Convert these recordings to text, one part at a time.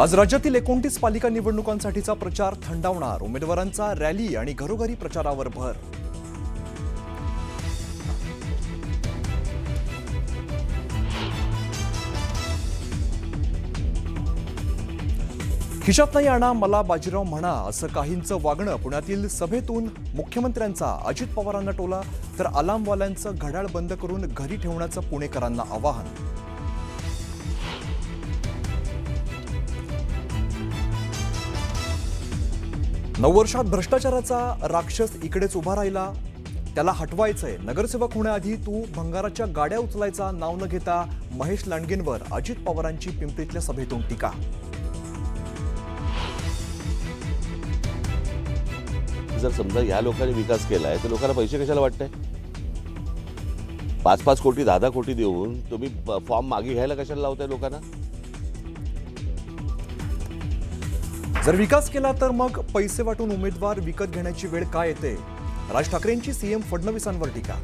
आज राज्यातील 29 पालिका निवडणुकांसाठीचा प्रचार थंडावणार. उमेदवारांचा रॅली आणि घरोघरी प्रचारावर भर. खिशात नाही आणा मला बाजीराव म्हणा असं काहींचं वागणं. पुण्यातील सभेतून मुख्यमंत्र्यांचा अजित पवारांना टोला, तर अलार्मवाल्यांचं घड्याळ बंद करून घरी ठेवण्याचं पुणेकरांना आवाहन. नववर्षात भ्रष्टाचाराचा राक्षस इकडेच उभा राहिला, त्याला हटवायचंय. नगरसेवक होण्याआधी तू भंगाराच्या गाड्या उचलायचा नाव न घेता महेश लांडगेंवर अजित पवारांची पिंपरीतल्या सभेतून टीका. जर समजा या लोकांनी विकास केलाय तर लोकांना पैसे कशाला वाटतंय? 5-5 कोटी 10-10 कोटी देऊन तुम्ही फॉर्म मागे घ्यायला कशाला लावताय लोकांना? जर विकास केला तर मग पैसे वाटून उमेदवार विकत घेण्याची वेळ काय येते? राज ठाकरेंची सीएम फडणवीसांवर टीका.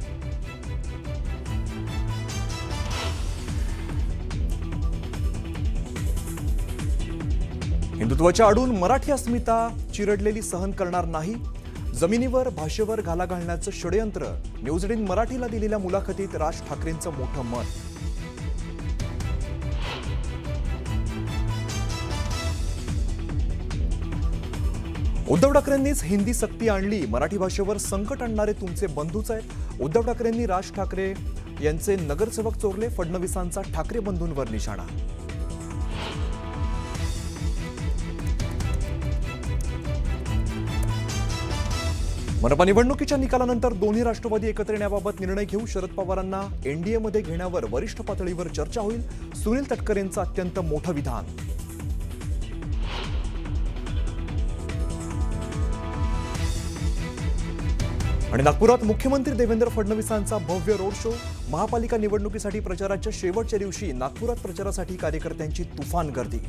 हिंदुत्वाच्या आडून मराठी अस्मिता चिरडलेली सहन करणार नाही. जमिनीवर भाषेवर घाला घालण्याचं षडयंत्र. न्यूज 18 मराठीला दिलेल्या मुलाखतीत राज ठाकरेंचं मोठं मत. उद्धव ठाकरेंनीच हिंदी सक्ती आणली. मराठी भाषेवर संकट आणणारे तुमचे बंधूच आहेत. उद्धव ठाकरेंनी राज ठाकरे यांचे नगरसेवक चोरले. फडणवीसांचा ठाकरे बंधूंवर निशाणा. मनपा निवडणुकीच्या निकालानंतर दोन्ही राष्ट्रवादी एकत्र येण्याबाबत निर्णय घेऊ. शरद पवारांना एनडीएमध्ये घेण्यावर वरिष्ठ पातळीवर चर्चा होईल. सुनील तटकरेंचं अत्यंत मोठं विधान. आणि नागपुरात मुख्यमंत्री देवेंद्र फडणवीसांचा भव्य रोड शो. महापालिका निवडणुकीसाठी प्रचाराच्या शेवटच्या दिवशी नागपुरात प्रचारासाठी कार्यकर्त्यांची तुफान गर्दी.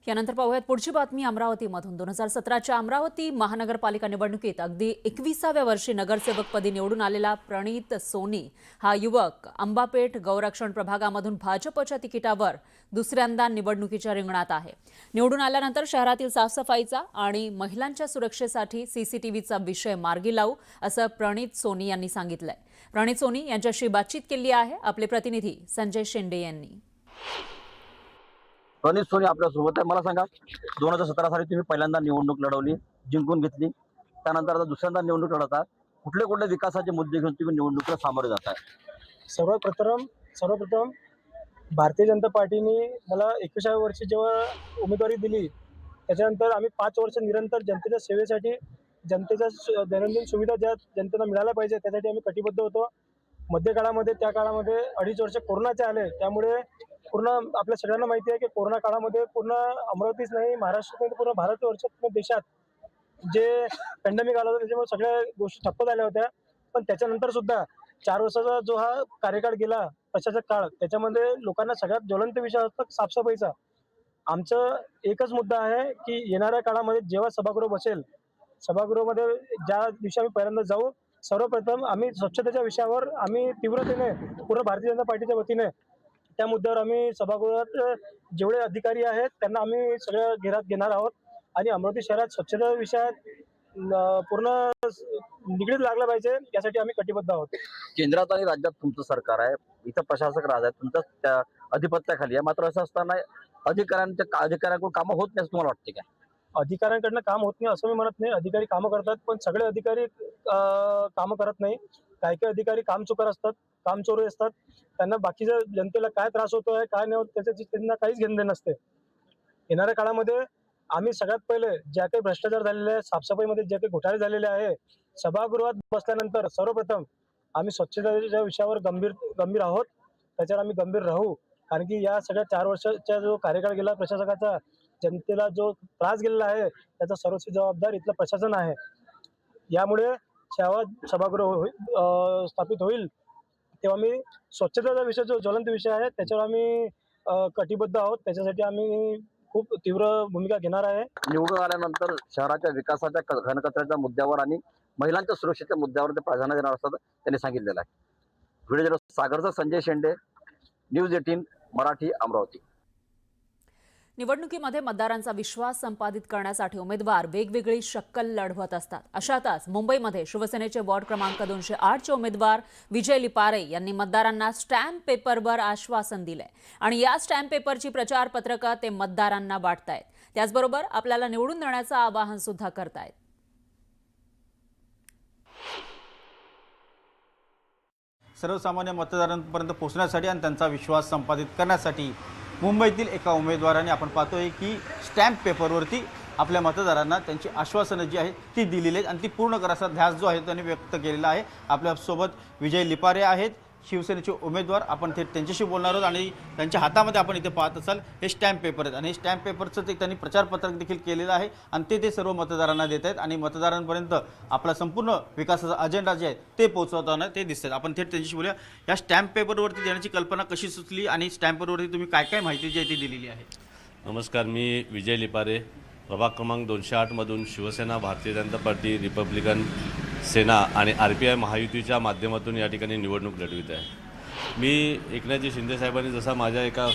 यानंतर पाहूयात पुढची बातमी अमरावतीमधून. 2017च्या अमरावती महानगरपालिका निवडणुकीत अगदी 21व्या वर्षी नगरसेवकपदी निवडून आलेला प्रणित सोनी हा युवक अंबापेठ गौरक्षण प्रभागामधून भाजपच्या तिकिटावर दुसऱ्यांदा निवडणुकीच्या रिंगणात आहे. निवडून आल्यानंतर शहरातील साफसफाईचा आणि महिलांच्या सुरक्षेसाठी सीसीटीव्हीचा विषय मार्गी लावू असं प्रणित सोनी यांनी सांगितलंय. प्रणित सोनी यांच्याशी बातचीत केली आहे आपले प्रतिनिधी संजय शेंडे यांनी. प्रणित सोनी आपल्यासोबत आहे. मला सांगा, 2017 साली तुम्ही पहिल्यांदा निवडणूक लढवली, जिंकून घेतली. त्यानंतर आता दुसऱ्यांदा निवडणूक लढवता. कुठले कुठले विकासाचे मुद्दे घेऊन तुम्ही निवडणुकीला सामोरे जात आहे? सर्वप्रथम भारतीय जनता पार्टीने मला 21व्या वर्षी जेव्हा उमेदवारी दिली, त्याच्यानंतर आम्ही 5 वर्ष निरंतर जनतेच्या सेवेसाठी, जनतेच्या दैनंदिन सुविधा ज्या जनतेला मिळाल्या पाहिजे त्यासाठी आम्ही कटिबद्ध होतो. मध्यकाळामध्ये त्या काळामध्ये 2.5 वर्ष कोरोनाचे आले. त्यामुळे पूर्ण आपल्या सगळ्यांना माहिती आहे की कोरोना काळामध्ये पूर्ण अमरावतीच नाही, महाराष्ट्रात पूर्ण भारतवर्षात, पूर्ण देशात जे पॅन्डेमिक आला होता त्याच्यामुळे सगळ्या गोष्टी ठप्प झाल्या होत्या. पण त्याच्यानंतर सुद्धा 4 वर्षाचा जो हा कार्यकाळ गेला प्रशासक काळ, त्याच्यामध्ये लोकांना सगळ्यात ज्वलंत विषय होता साफसफाईचा. आमचं एकच मुद्दा आहे की येणाऱ्या काळामध्ये जेव्हा सभागृह बसेल, सभागृहामध्ये ज्या दिवशी आम्ही पहिल्यांदा जाऊ, सर्वप्रथम आम्ही स्वच्छतेच्या विषयावर आम्ही तीव्रतेने पूर्ण भारतीय जनता पार्टीच्या वतीने त्या मुद्द्यावर आम्ही सभागृहात जेवढे अधिकारी आहेत त्यांना आम्ही सगळ्या घेरात घेणार आहोत. आणि अमरावती शहरात स्वच्छता विषयात पूर्ण निगडीत लागला पाहिजे यासाठी आम्ही कटिबद्ध आहोत. केंद्रात आणि राज्यात तुमचं सरकार आहे, इथं प्रशासक राज आहे, तुमचं त्या अधिपत्याखाली आहे. मात्र असं असताना अधिकाऱ्यांकडून कामं होत नाही असं तुम्हाला वाटते का? अधिकाऱ्यांकडनं काम होत नाही असं मी म्हणत नाही. अधिकारी कामं करतात, पण सगळे अधिकारी कामं करत नाही. काही अधिकारी कामचुकार असतात, कामचोरी असतात. त्यांना बाकीच्या जनतेला काय त्रास होतोय काय नाही होत त्याच्याची त्यांना काहीच घेणं नसते. येणाऱ्या काळामध्ये आम्ही सगळ्यात पहिले ज्या काही भ्रष्टाचार झालेले आहे, साफसफाईमध्ये जे काही घोटाळे झालेले आहे, सभागृहात बसल्यानंतर सर्वप्रथम आम्ही स्वच्छतेच्या विषयावर गंभीर आहोत. त्याच्यावर आम्ही गंभीर राहू. कारण की या सगळ्या 4 वर्षाचा जो कार्यकाळ गेला प्रशासकाचा, जनतेला जो त्रास गेलेला आहे त्याचा सर्वस्वी जबाबदार इथलं प्रशासन आहे. यामुळे जेव्हा सभागृह स्थापित होईल तेव्हा आम्ही स्वच्छतेचा विषय जो ज्वलंत विषय आहे त्याच्यावर आम्ही कटिबद्ध आहोत. त्याच्यासाठी आम्ही खूप तीव्र भूमिका घेणार आहे. निवडून आल्यानंतर शहराच्या विकासाच्या, घनकचऱ्याच्या मुद्द्यावर आणि महिलांच्या सुरक्षेच्या मुद्द्यावर ते प्राधान्य देणार असतात त्यांनी सांगितलेलं आहे. व्हिडिओ जर्नलिस्ट सागरचा संजय शेंडे, न्यूज 18 मराठी, अमरावती. निवडणुकीमध्ये मतदारांचा विश्वास संपादित करण्यासाठी उमेदवार वेगवेगळी शक्कल लढवत असतात. अशातच मुंबईमध्ये शिवसेनेचे वॉर्ड क्रमांक 208 चे उमेदवार विजय लिपारे यांनी मतदारांना स्टॅम्प पेपरवर आश्वासन दिलंय आणि या स्टॅम्प पेपरची प्रचार पत्रकं ते मतदारांना वाटतायत. त्याचबरोबर आपल्याला निवडून देण्याचं आवाहन सुद्धा करतायत. सर्वसामान्य मतदारांपर्यंत पोहोचण्यासाठी आणि त्यांचा विश्वास संपादित करण्यासाठी मुंबईतील एका उमेदवाराने आपण पाहतोय की स्टॅम्प पेपरवरती आपल्या मतदारांना त्यांची आश्वासनं जी आहेत ती दिलेली आहेत आणि ती पूर्ण करायचा ध्यास जो आहे त्यांनी व्यक्त केलेला आहे. आपल्यासोबत विजय लिपारे आहेत, शिवसेनेचे उमेदवार. आपण त्यांच्याशी बोलणार आहोत आणि त्यांच्या हातामध्ये आपण इथे पाहत असाल हे स्टॅम्प पेपर आहेत आणि हे स्टॅम्प पेपरचं ते त्यांनी प्रचारपत्रक देखील केलेलं आहे आणि ते सर्व मतदारांना देत आहेत आणि मतदारांपर्यंत आपला संपूर्ण विकासाचा अजेंडा जे आहे ते पोहोचवताना ते दिसतात. आपण थेट त्यांच्याशी बोलूया. या स्टॅम्प पेपरवरती देण्याची कल्पना कशी सुचली आणि स्टॅम्प पेपरवरती तुम्ही काय काय माहिती जी आहे ती दिलेली आहे? नमस्कार, मी विजय लिपारे, प्रभाग क्रमांक 208मधून शिवसेना, भारतीय जनता पार्टी, रिपब्लिकन सेना आणि RPI महायुतीच्या माध्यमातून या ठिकाणी निवडणूक लढवित आहे. मी एकनाथजी शिंदे साहेबांनी जसा माझ्या एका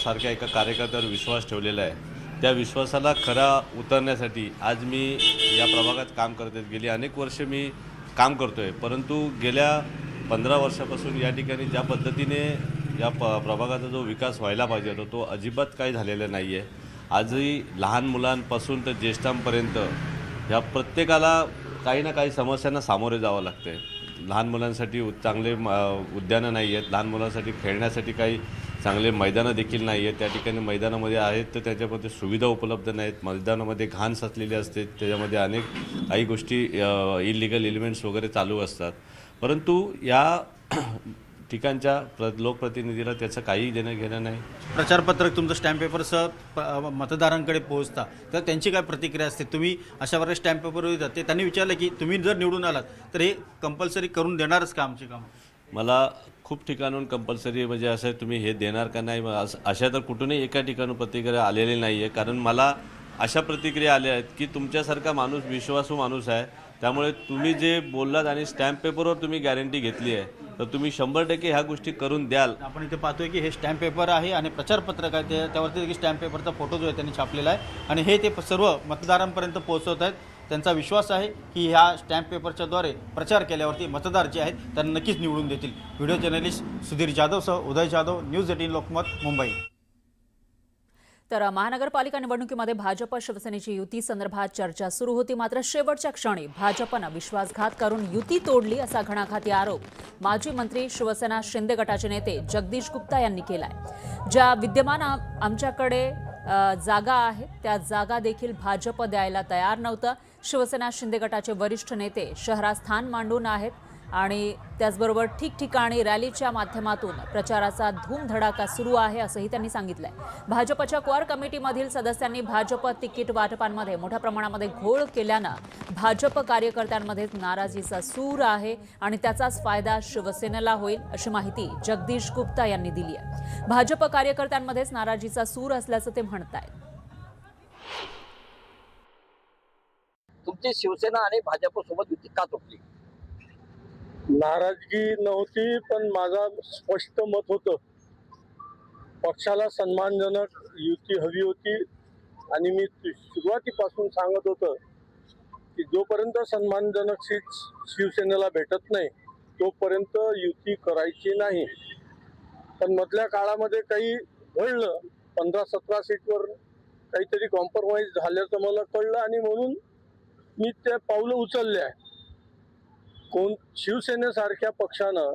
कार्यकर्त्यावर विश्वास ठेवलेला आहे त्या विश्वासाला खरा उतरण्यासाठी आज मी या प्रभागात काम करते. गेली अनेक वर्ष मी काम करतो आहे, परंतु गेल्या 15 वर्षापासून या ठिकाणी ज्या पद्धतीने या प्रभागाचा जो विकास व्हायला पाहिजे होता तो अजिबात काही झालेला नाही आहे. आजही लहान मुलांपासून तर ज्येष्ठांपर्यंत या प्रत्येकाला काही ना काही समस्यांना सामोरे जावं लागते. लहान मुलांसाठी चांगले उद्यानं नाही आहेत, लहान मुलांसाठी खेळण्यासाठी काही चांगले मैदानं देखील नाही आहेत. त्या ठिकाणी मैदानामध्ये आहेत तर त्याच्यामध्ये सुविधा उपलब्ध नाहीत. मैदानामध्ये घाण साचलेली असते, त्याच्यामध्ये अनेक काही गोष्टी इलिगल एलिमेंट्स वगैरे चालू असतात. परंतु या ठिकाणच्या लोकप्रतिनिधीला त्याचं काही देणं घेणं नाही. प्रचारपत्रक तुमचं स्टॅम्प पेपरचं मतदारांकडे पोहोचता तर त्यांची काय प्रतिक्रिया असते? तुम्ही अशा प्रकारे स्टॅम्प पेपरवर येतात ते त्यांनी विचारलं की तुम्ही जर निवडून आलात तर हे कंपल्सरी करून देणारच का आमची कामं? मला खूप ठिकाणून कंपल्सरी म्हणजे असं तुम्ही हे देणार का नाही अशा तर कुठूनही एका ठिकाणून प्रतिक्रिया आलेली नाही आहे. कारण मला अशा प्रतिक्रिया आल्या आहेत की तुमच्यासारखा माणूस विश्वासू माणूस आहे, त्यामुळे तुम्ही जे बोललात आणि स्टॅम्प पेपरवर तुम्ही गॅरंटी घेतली आहे तर तुम्ही 100% ह्या गोष्टी करून द्याल. आपण इथे पाहतोय की हे स्टॅम्प पेपर आहे आणि प्रचारपत्रक आहे त्यावरती देखील स्टॅम्प पेपरचा फोटो जो आहे त्यांनी छापलेला आहे आणि हे ते सर्व मतदारांपर्यंत पोहोचवत आहेत. त्यांचा विश्वास आहे की ह्या स्टॅम्प पेपरच्याद्वारे प्रचार केल्यावरती मतदार जे आहेत त्यांना नक्कीच निवडून देतील. व्हिडिओ जर्नलिस्ट सुधीर जाधवसह उदय जाधव, न्यूज 18 लोकमत, मुंबई. तर महानगरपालिका निवडणुकीमध्ये भाजप शिवसेनेची युती संदर्भात चर्चा सुरू होती. मात्र शेवटच्या क्षणी भाजपनं विश्वासघात करून युती तोडली असा घणाघाती आरोप माजी मंत्री शिवसेना शिंदे गटाचे नेते जगदीश गुप्ता यांनी केलाय. ज्या विद्यमान आमच्याकडे जागा आहेत त्या जागा देखील भाजप द्यायला तयार नव्हतं. शिवसेना शिंदे गटाचे वरिष्ठ नेते शहरात स्थान मांडून आहेत आणि त्याचबरोबर ठिकठिकाणी रॅलीच्या माध्यमातून प्रचाराचा धूमधडाका सुरू आहे असंही त्यांनी सांगितलंय. भाजपच्या कोर कमिटीमधील सदस्यांनी भाजप तिकीट वाटपांमध्ये मोठ्या प्रमाणामध्ये घोळ केल्यानं भाजप कार्यकर्त्यांमध्ये नाराजीचा सूर आहे आणि त्याचाच फायदा शिवसेनेला होईल अशी माहिती जगदीश गुप्ता यांनी दिली आहे. भाजप कार्यकर्त्यांमध्येच नाराजीचा सूर असल्याचं ते म्हणतायत. तुमची शिवसेना आणि भाजप सोबत युती का तुटली? नाराजगी नव्हती, पण माझा स्पष्ट मत होतं पक्षाला सन्मानजनक युती हवी होती आणि मी सुरुवातीपासून सांगत होतो की जोपर्यंत सन्मानजनक सीट शिवसेनेला भेटत नाही तोपर्यंत युती करायची नाही. पण मधल्या काळामध्ये काही घडलं, 15-17 सीटवर काहीतरी कॉम्प्रोमाइज झाल्याचं मला कळलं आणि म्हणून मी ते पावलं उचलले आहे. शिवसेनेसारख्या पक्षानं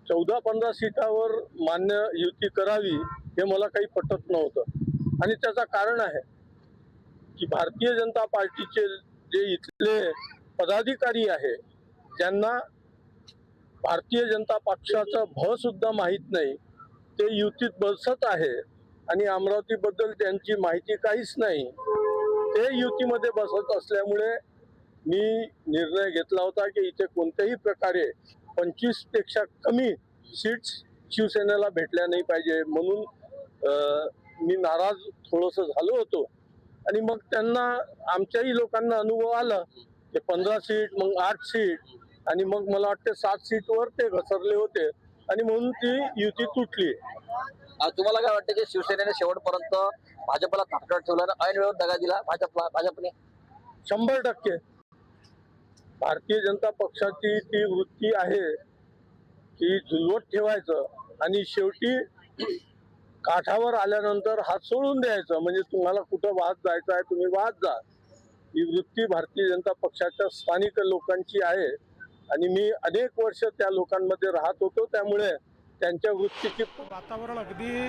14-15 सीटावर मान्य युती करावी हे मला काही पटत नव्हतं आणि त्याचं कारण आहे की भारतीय जनता पार्टीचे जे इथले पदाधिकारी आहे ज्यांना भारतीय जनता पक्षाचा भ सुद्धा माहीत नाही ते युतीत बसत आहे आणि अमरावतीबद्दल त्यांची माहिती काहीच नाही. ते युतीमध्ये बसत असल्यामुळे मी निर्णय घेतला होता की इथे कोणत्याही प्रकारे 25 पेक्षा कमी सीट्स शिवसेनेला भेटल्या नाही पाहिजे. म्हणून मी नाराज थोडंसं झालो होतो आणि मग त्यांना आमच्याही लोकांना अनुभव आला की 15 सीट, मग 8 सीट आणि मग मला वाटते 7 सीटवर ते घसरले होते. आणि म्हणून ती युती तुटली. तुम्हाला काय वाटतं की शिवसेनेने शेवटपर्यंत भाजपला ताकद ठेवला, ऐन वेळेवर दगा दिला भाजपने? 100% भारतीय जनता पक्षाची ती वृत्ती आहे की झुलवत ठेवायचं आणि शेवटी काठावर आल्यानंतर हात सोडून द्यायचं. म्हणजे तुम्हाला कुठं वाद जायचं आहे तुम्ही वाद जा. ही वृत्ती भारतीय जनता पक्षाच्या स्थानिक लोकांची आहे आणि मी अनेक वर्ष त्या लोकांमध्ये राहत होतो, त्यामुळे त्यांच्या वृत्तीची वातावरण अगदी